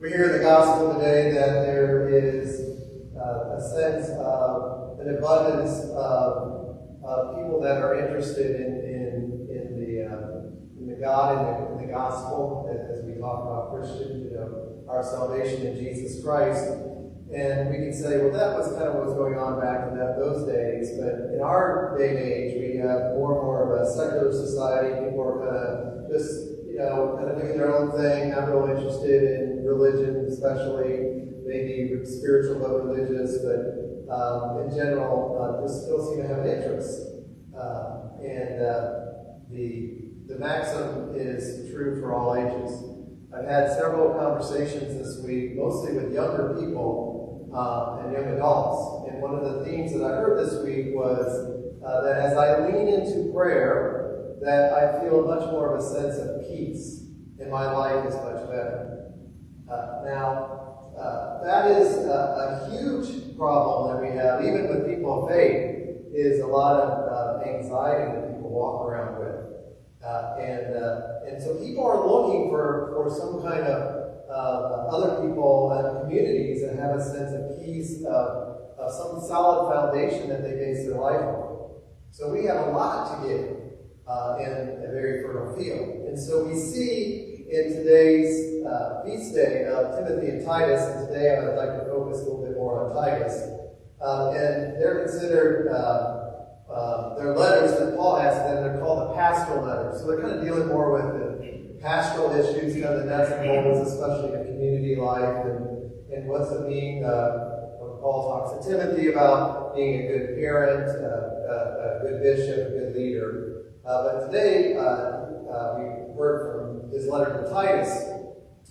We hear in the gospel today that there is a sense of an abundance of people that are interested in the God in the gospel as we talk about Christian, our salvation in Jesus Christ. And we can say, well, that was kind of what was going on back in those days. But in our day and age, we have more and more of a secular society. People are kind of just kind of doing their own thing, not real interested in religion, especially maybe spiritual but religious, but in general, just still seem to have an interest. The maxim is true for all ages. I've had several conversations this week, mostly with younger people and young adults. And one of the themes that I heard this week was that as I lean into prayer, that I feel much more of a sense of peace, and my life is much better. That is a huge problem that we have, even with people of faith, is a lot of anxiety that people walk around with. And so people are looking for some kind of other people and communities that have a sense of peace, of some solid foundation that they base their life on. So we have a lot to give in a very fertile field. And so we see in today's feast day of Timothy and Titus, and today I would like to focus a little bit more on Titus, and they're considered they're letters that Paul has to them. They're called the pastoral letters. So they're kind of dealing more with the pastoral issues, kind of the nuts and bolts, especially in community life, and what's it mean when Paul talks to Timothy about being a good parent, a good bishop, a good leader. But today we heard from his letter to Titus.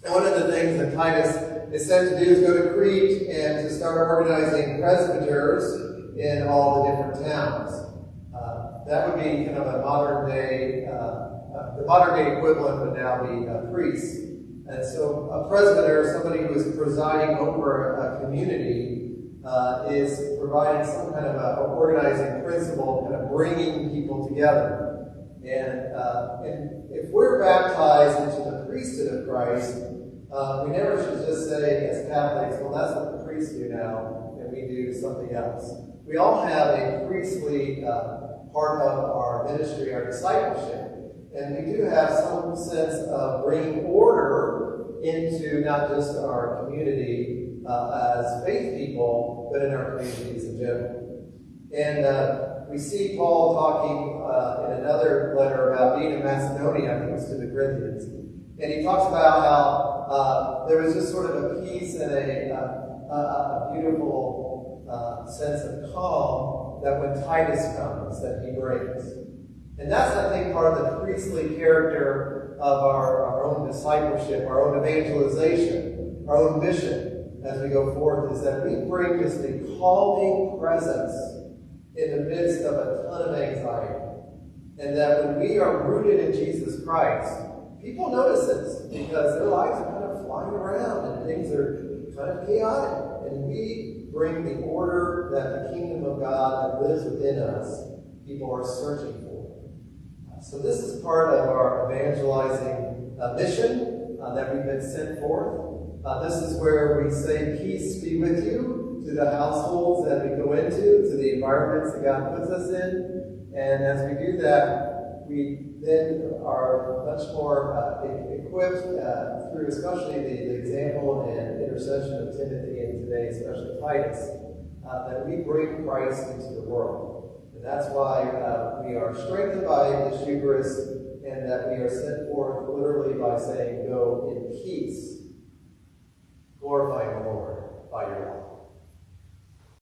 And one of the things that Titus is sent to do is go to Crete and to start organizing presbyters in all the different towns. That would be kind of a modern day, the modern day equivalent would now be a priest. And so a presbyter, somebody who is presiding over a community, is providing some kind of an organizing principle, kind of bringing people together. And if we're baptized into the priesthood of Christ, we never should just say as Catholics, well, that's what the priests do now, and we do something else. We all have a priestly part of our ministry, our discipleship, and we do have some sense of bringing order into not just our community as faith people, but in our communities in general. And we see Paul talking in another letter about being in Macedonia, I think it was to the Corinthians, and he talks about how there was just sort of a peace and a beautiful sense of calm that when Titus comes, that he brings. And that's, I think, part of the priestly character of our own discipleship, our own evangelization, our own mission as we go forth, is that we bring just a calming presence in the midst of a ton of anxiety. And that when we are rooted in Jesus Christ, people notice this because their lives are kind of flying around and things are kind of chaotic. And we bring the order that the kingdom of God that lives within us, people are searching for. So this is part of our evangelizing mission that we've been sent forth. This is where we say, peace be with you, to the households that we go into, to the environments that God puts us in. And as we do that, we then are much more equipped through especially the example and intercession of Timothy and today, especially Titus, that we bring Christ into the world. And that's why we are strengthened by this Eucharist, and that we are sent forth literally by saying, go in peace, glorifying the Lord by your life.